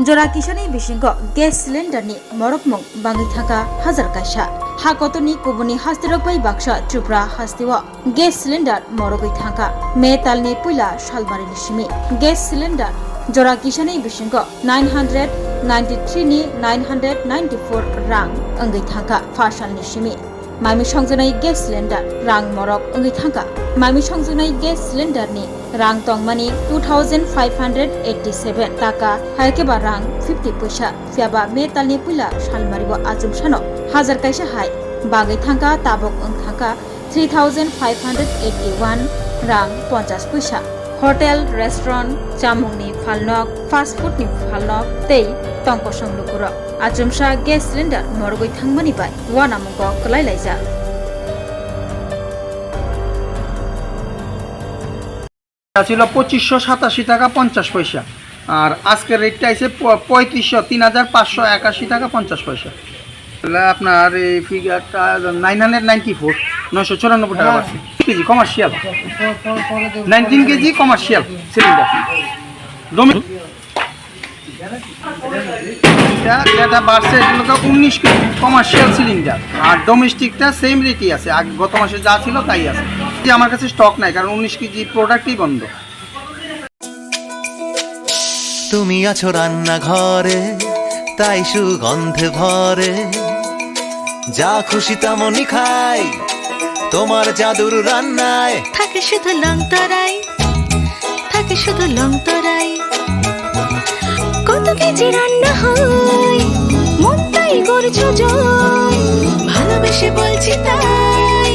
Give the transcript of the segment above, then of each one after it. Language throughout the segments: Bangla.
जरा किसानी बिसिंग गेस सिलिंडर नि मरकमं बांगि थाका हाजार कायसा हाकतनि कुबुनि हास्तिरक बै बाक्सा त्रिपुरा हास्तिवा गेस सिलिंडर मरगै थाका मेतालनि पुइला सालमारिनि सिमि गेस सिलिंडर जरा किसानी बिसिंग 993 नि 994 रां अंगै थाका फासालनि सिमि मामी संजनाय गेस सिलिंडर रां मरक अंगै थाका मामी संजनाय गेस सिलिंडर नि रां तंगमानि 2587 टाका हायकेबा रां 50 पैसा फियाबा मेतालनि पुइला सालमारिबो आजुमसानो हाजार कायसा हाय बागै थांका ताबक ओं थांका 3581 रां 50 पैसा होटेल रेस्टुरेंट जामुंनि फालनक फास्ट फूडनि फालनक तै तंक संलुकुर आजुमसा गेस सिलिंडर मरगै थांमानि बाय वानामुंग कलायलायजा ছিল 2587 টাকা 50 পয়সা আর আজকের রেটটা আছে 3581 টাকা 50 পয়সা আপনার এই ফিগারটা 994 994 টাকা আছে KG commercial 19 KG commercial cylinder এটা বাড়ছে এটা 19 কেজি কমার্শিয়াল সিলিন্ডার আর ডোমেস্টিকটা সেম রেটই আছে গত মাসে যা ছিল তাই আছে আমার কাছে স্টক নাই কারণ 19 কেজি প্রোডাক্টই বন্ধ তুমি আছো রান্না ঘরে তাই সুগন্ধে ভরে যা খুশি তেমনই খাই তোমার জাদুর রান্নায় থাকে শুধু লং তরাই থাকে শুধু লং তরাই কত কেজি রান্না হয় মন তাই করছো জয় ভালোবেসে বলছি তাই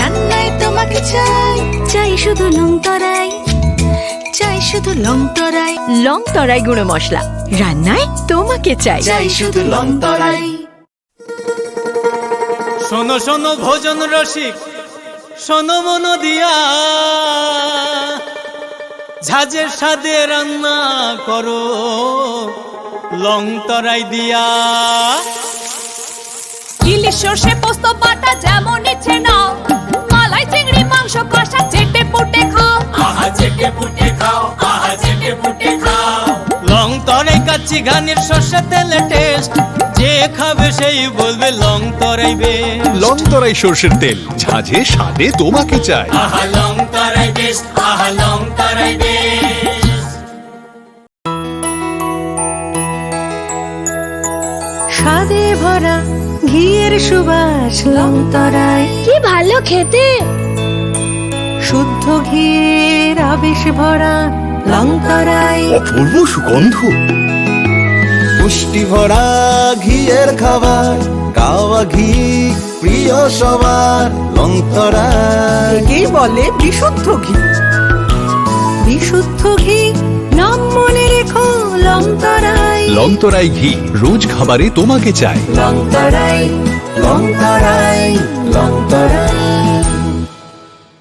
রান্নায় তোমাকে চাই চাই শুধু লং তরাই চাই শুধু লং তরাই গুঁড়ো মশলা রান্নায় তোমাকে চাই চাই শুধু লং তরাই শোনো শোনো ভোজন রসিক শোনো মন দিয়া ঝাঁঝের স্বাদে রান্না করো লং তরাই দিয়া ইলিশ সর্ষে পোস্ত বাটা যেমন ইচ্ছে নাও মালাই চিংড়ি মাংস কষা চেটে পুটে খাও আহা চেটে পুটে খাও আহা চেটে পুটে খাও লং তরাই কাচ্চি ঘানির সর্ষে তেলে টেস্ট যে খাবে সেই বলবে লং তরাই বেশ লং তরাই সরষের তেল ঝাঁঝে স্বাদে তোমাকে চাই আহা লং তরাই বেশ আহা লং তরাই বেশ স্বাদে ভরা ঘিয়ের সুবাস লং তরাই কি ভালো খেতে শুদ্ধ ঘিয়ের আবেশ ভরা লং তরাই অপূর্ব সুগন্ধ পুষ্টি ভরা ঘিয়ের খাবার কাওয়া ঘি প্রিয় সবার লং তরাই একেই বলে বিশুদ্ধ ঘি বিশুদ্ধ ঘি নাম মনে রেখো লং তরাই লং তরাই ঘি রোজ খাবারে তোমাকে চাই লং তরাই লং তরাই লং তরাই